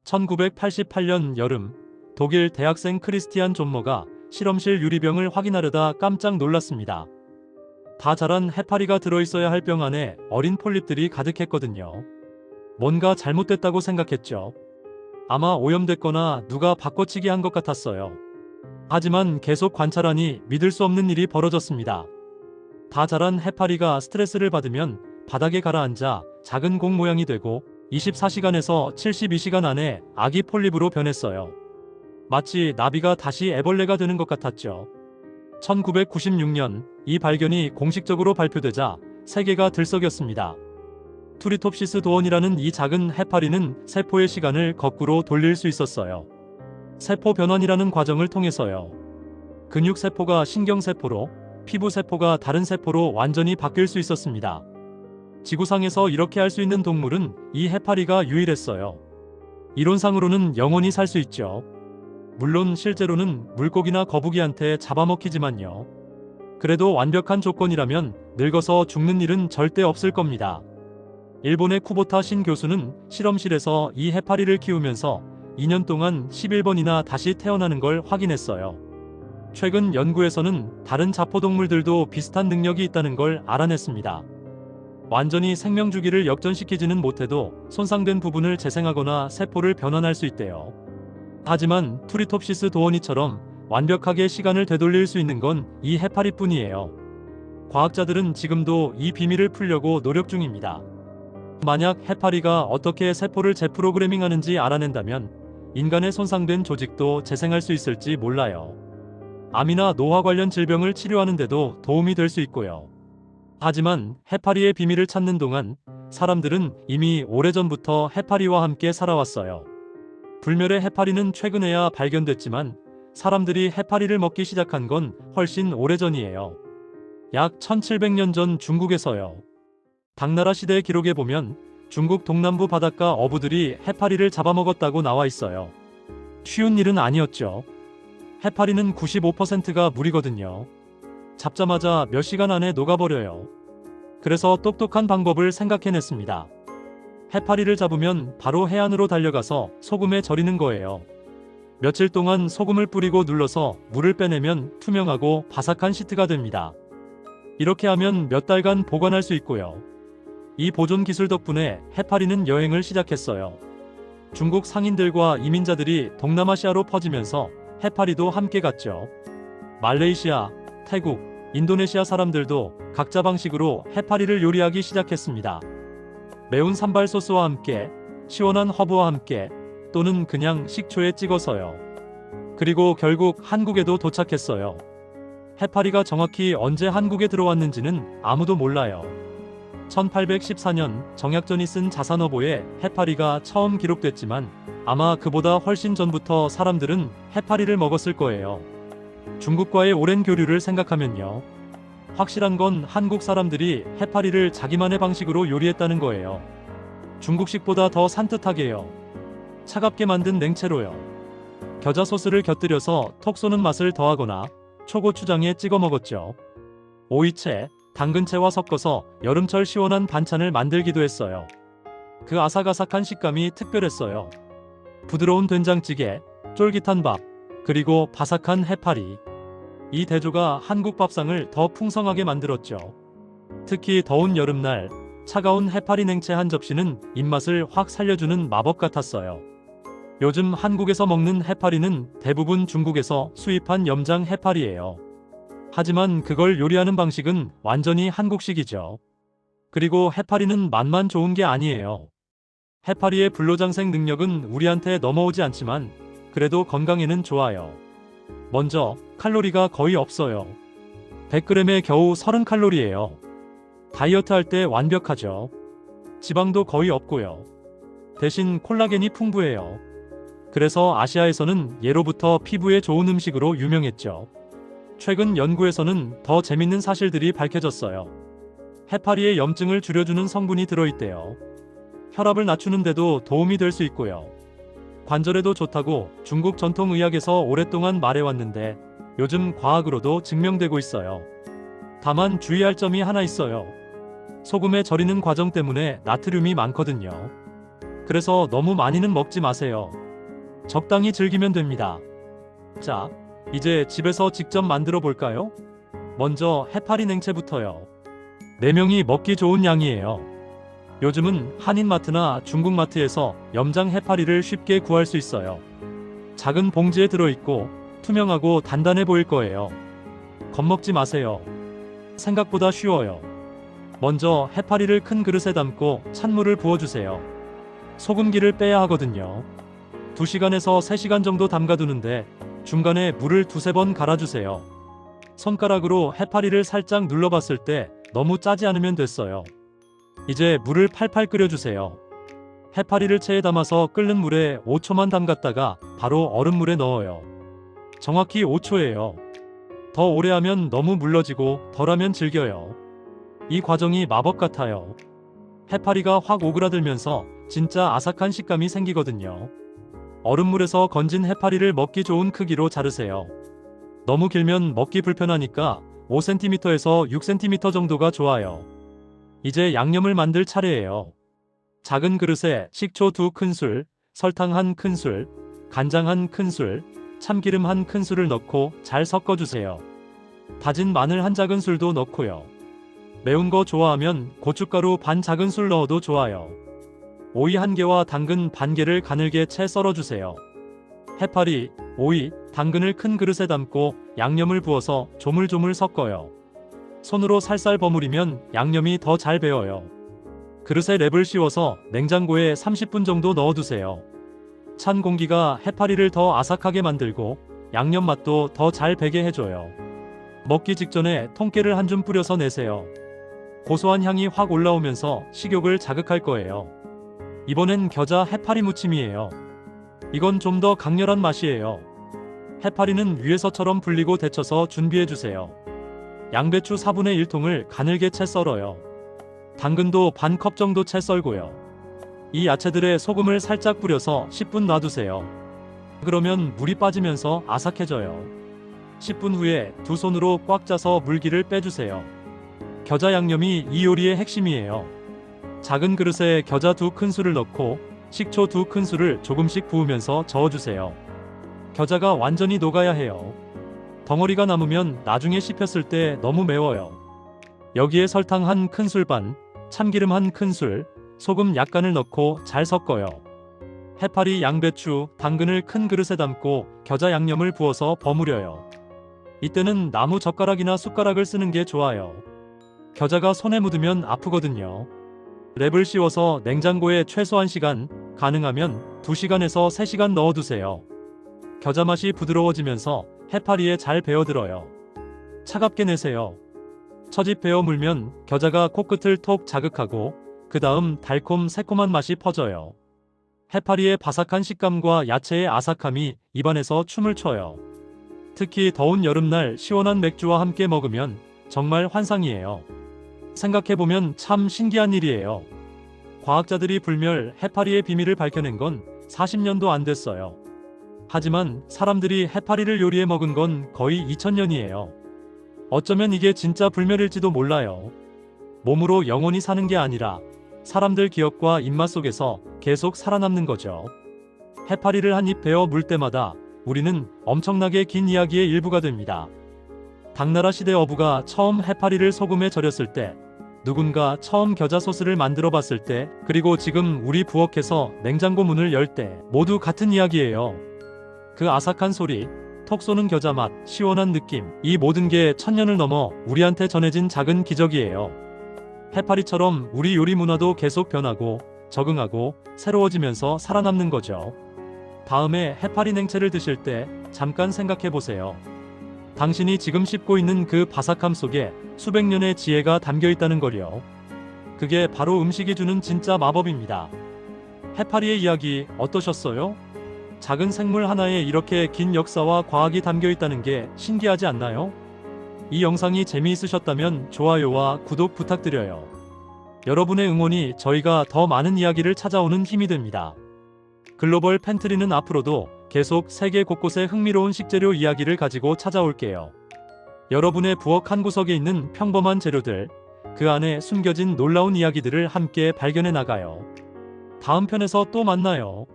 1988년 여름, 독일 대학생 크리스티안 존머가 실험실 유리병을 확인하려다 깜짝 놀랐습니다. 다 자란 해파리가 들어있어야 할 병 안에 어린 폴립들이 가득했거든요. 뭔가 잘못됐다고 생각했죠. 아마 오염됐거나 누가 바꿔치기 한 것 같았어요. 하지만 계속 관찰하니 믿을 수 없는 일이 벌어졌습니다. 다 자란 해파리가 스트레스를 받으면 바닥에 가라앉아 작은 공 모양이 되고 24시간에서 72시간 안에 아기 폴립으로 변했어요. 마치 나비가 다시 애벌레가 되는 것 같았죠. 1996년 이 발견이 공식적으로 발표되자 세계가 들썩였습니다. 투리톱시스 도원이라는 이 작은 해파리는 세포의 시간을 거꾸로 돌릴 수 있었어요. 세포 변환이라는 과정을 통해서요. 근육세포가 신경세포로, 피부세포가 다른 세포로 완전히 바뀔 수 있었습니다. 지구상에서 이렇게 할 수 있는 동물은 이 해파리가 유일했어요. 이론상으로는 영원히 살 수 있죠. 물론 실제로는 물고기나 거북이한테 잡아먹히지만요. 그래도 완벽한 조건이라면 늙어서 죽는 일은 절대 없을 겁니다. 일본의 쿠보타 신 교수는 실험실에서 이 해파리를 키우면서 2년 동안 11번이나 다시 태어나는 걸 확인했어요. 최근 연구에서는 다른 자포동물들도 비슷한 능력이 있다는 걸 알아냈습니다. 완전히 생명 주기를 역전시키지는 못해도 손상된 부분을 재생하거나 세포를 변환할 수 있대요. 하지만 투리톱시스 도원이처럼 완벽하게 시간을 되돌릴 수 있는 건 이 해파리뿐이에요. 과학자들은 지금도 이 비밀을 풀려고 노력 중입니다. 만약 해파리가 어떻게 세포를 재프로그래밍하는지 알아낸다면 인간의 손상된 조직도 재생할 수 있을지 몰라요. 암이나 노화 관련 질병을 치료하는 데도 도움이 될 수 있고요. 하지만 해파리의 비밀을 찾는 동안 사람들은 이미 오래전부터 해파리와 함께 살아왔어요. 불멸의 해파리는 최근에야 발견됐지만 사람들이 해파리를 먹기 시작한 건 훨씬 오래전이에요. 약 1700년 전 중국에서요. 당나라 시대의 기록에 보면 중국 동남부 바닷가 어부들이 해파리를 잡아먹었다고 나와 있어요. 쉬운 일은 아니었죠. 해파리는 95%가 물이거든요. 잡자마자 몇 시간 안에 녹아버려요. 그래서 똑똑한 방법을 생각해냈습니다. 해파리를 잡으면 바로 해안으로 달려가서 소금에 절이는 거예요. 며칠 동안 소금을 뿌리고 눌러서 물을 빼내면 투명하고 바삭한 시트가 됩니다. 이렇게 하면 몇 달간 보관할 수 있고요. 이 보존 기술 덕분에 해파리는 여행을 시작했어요. 중국 상인들과 이민자들이 동남아시아로 퍼지면서 해파리도 함께 갔죠. 말레이시아, 태국, 인도네시아 사람들도 각자 방식으로 해파리를 요리하기 시작했습니다. 매운 산발 소스와 함께, 시원한 허브와 함께, 또는 그냥 식초에 찍어서요. 그리고 결국 한국에도 도착했어요. 해파리가 정확히 언제 한국에 들어왔는지는 아무도 몰라요. 1814년 정약전이 쓴 자산어보에 해파리가 처음 기록됐지만 아마 그보다 훨씬 전부터 사람들은 해파리를 먹었을 거예요. 중국과의 오랜 교류를 생각하면요. 확실한 건 한국 사람들이 해파리를 자기만의 방식으로 요리했다는 거예요. 중국식보다 더 산뜻하게요. 차갑게 만든 냉채로요. 겨자 소스를 곁들여서 톡 쏘는 맛을 더하거나 초고추장에 찍어 먹었죠. 오이채, 당근채와 섞어서 여름철 시원한 반찬을 만들기도 했어요. 그 아삭아삭한 식감이 특별했어요. 부드러운 된장찌개, 쫄깃한 밥, 그리고 바삭한 해파리. 이 대조가 한국 밥상을 더 풍성하게 만들었죠. 특히 더운 여름날 차가운 해파리 냉채 한 접시는 입맛을 확 살려주는 마법 같았어요. 요즘 한국에서 먹는 해파리는 대부분 중국에서 수입한 염장 해파리예요. 하지만 그걸 요리하는 방식은 완전히 한국식이죠. 그리고 해파리는 맛만 좋은 게 아니에요. 해파리의 불로장생 능력은 우리한테 넘어오지 않지만 그래도 건강에는 좋아요. 먼저 칼로리가 거의 없어요. 100g에 겨우 30칼로리예요. 다이어트 할 때 완벽하죠. 지방도 거의 없고요. 대신 콜라겐이 풍부해요. 그래서 아시아에서는 예로부터 피부에 좋은 음식으로 유명했죠. 최근 연구에서는 더 재밌는 사실들이 밝혀졌어요. 해파리의 염증을 줄여주는 성분이 들어있대요. 혈압을 낮추는 데도 도움이 될 수 있고요. 관절에도 좋다고 중국 전통의학에서 오랫동안 말해왔는데 요즘 과학으로도 증명되고 있어요. 다만 주의할 점이 하나 있어요. 소금에 절이는 과정 때문에 나트륨이 많거든요. 그래서 너무 많이는 먹지 마세요. 적당히 즐기면 됩니다. 자, 이제 집에서 직접 만들어 볼까요? 먼저 해파리 냉채부터요. 4명이 먹기 좋은 양이에요. 요즘은 한인마트나 중국마트에서 염장 해파리를 쉽게 구할 수 있어요. 작은 봉지에 들어있고 투명하고 단단해 보일 거예요. 겁먹지 마세요. 생각보다 쉬워요. 먼저 해파리를 큰 그릇에 담고 찬물을 부어주세요. 소금기를 빼야 하거든요. 2시간에서 3시간 정도 담가두는데 중간에 물을 2~3번 갈아주세요. 손가락으로 해파리를 살짝 눌러봤을 때 너무 짜지 않으면 됐어요. 이제 물을 팔팔 끓여주세요. 해파리를 체에 담아서 끓는 물에 5초만 담갔다가 바로 얼음물에 넣어요. 정확히 5초예요. 더 오래 하면 너무 물러지고 덜하면 질겨요. 이 과정이 마법 같아요. 해파리가 확 오그라들면서 진짜 아삭한 식감이 생기거든요. 얼음물에서 건진 해파리를 먹기 좋은 크기로 자르세요. 너무 길면 먹기 불편하니까 5cm에서 6cm 정도가 좋아요. 이제 양념을 만들 차례예요. 작은 그릇에 식초 2큰술, 설탕 1큰술, 간장 1큰술, 참기름 1큰술을 넣고 잘 섞어주세요. 다진 마늘 1작은술도 넣고요. 매운 거 좋아하면 고춧가루 반 작은술 넣어도 좋아요. 오이 1개와 당근 반 개를 가늘게 채 썰어주세요. 해파리, 오이, 당근을 큰 그릇에 담고 양념을 부어서 조물조물 섞어요. 손으로 살살 버무리면 양념이 더 잘 배어요. 그릇에 랩을 씌워서 냉장고에 30분 정도 넣어두세요. 찬 공기가 해파리를 더 아삭하게 만들고 양념 맛도 더 잘 배게 해줘요. 먹기 직전에 통깨를 한 줌 뿌려서 내세요. 고소한 향이 확 올라오면서 식욕을 자극할 거예요. 이번엔 겨자 해파리 무침이에요. 이건 좀 더 강렬한 맛이에요. 해파리는 위에서처럼 불리고 데쳐서 준비해주세요. 양배추 1/4 통을 가늘게 채 썰어요. 당근도 반 컵 정도 채 썰고요. 이 야채들에 소금을 살짝 뿌려서 10분 놔두세요. 그러면 물이 빠지면서 아삭해져요. 10분 후에 두 손으로 꽉 짜서 물기를 빼주세요. 겨자 양념이 이 요리의 핵심이에요. 작은 그릇에 겨자 2큰술을 넣고 식초 2큰술을 조금씩 부으면서 저어주세요. 겨자가 완전히 녹아야 해요. 덩어리가 남으면 나중에 씹혔을 때 너무 매워요. 여기에 설탕 1큰술 반, 참기름 1큰술, 소금 약간을 넣고 잘 섞어요. 해파리, 양배추, 당근을 큰 그릇에 담고 겨자 양념을 부어서 버무려요. 이때는 나무 젓가락이나 숟가락을 쓰는 게 좋아요. 겨자가 손에 묻으면 아프거든요. 랩을 씌워서 냉장고에 최소 1시간, 가능하면 2시간에서 3시간 넣어두세요. 겨자 맛이 부드러워지면서 해파리에 잘 배어들어요. 차갑게 내세요. 처집 베어 물면 겨자가 코끝을 톡 자극하고 그 다음 달콤 새콤한 맛이 퍼져요. 해파리의 바삭한 식감과 야채의 아삭함이 입안에서 춤을 춰요. 특히 더운 여름날 시원한 맥주와 함께 먹으면 정말 환상이에요. 생각해보면 참 신기한 일이에요. 과학자들이 불멸 해파리의 비밀을 밝혀낸 건 40년도 안 됐어요. 하지만 사람들이 해파리를 요리해 먹은 건 거의 2000년이에요. 어쩌면 이게 진짜 불멸일지도 몰라요. 몸으로 영원히 사는 게 아니라 사람들 기억과 입맛 속에서 계속 살아남는 거죠. 해파리를 한 입 베어 물 때마다 우리는 엄청나게 긴 이야기의 일부가 됩니다. 당나라 시대 어부가 처음 해파리를 소금에 절였을 때, 누군가 처음 겨자 소스를 만들어 봤을 때, 그리고 지금 우리 부엌에서 냉장고 문을 열 때 모두 같은 이야기예요. 그 아삭한 소리, 톡 쏘는 겨자 맛, 시원한 느낌, 이 모든 게 1000년을 넘어 우리한테 전해진 작은 기적이에요. 해파리처럼 우리 요리 문화도 계속 변하고 적응하고 새로워지면서 살아남는 거죠. 다음에 해파리 냉채를 드실 때 잠깐 생각해 보세요. 당신이 지금 씹고 있는 그 바삭함 속에 수백 년의 지혜가 담겨 있다는 걸요. 그게 바로 음식이 주는 진짜 마법입니다. 해파리의 이야기 어떠셨어요? 작은 생물 하나에 이렇게 긴 역사와 과학이 담겨 있다는 게 신기하지 않나요? 이 영상이 재미있으셨다면 좋아요와 구독 부탁드려요. 여러분의 응원이 저희가 더 많은 이야기를 찾아오는 힘이 됩니다. 글로벌 팬트리는 앞으로도 계속 세계 곳곳의 흥미로운 식재료 이야기를 가지고 찾아올게요. 여러분의 부엌 한 구석에 있는 평범한 재료들, 그 안에 숨겨진 놀라운 이야기들을 함께 발견해 나가요. 다음 편에서 또 만나요.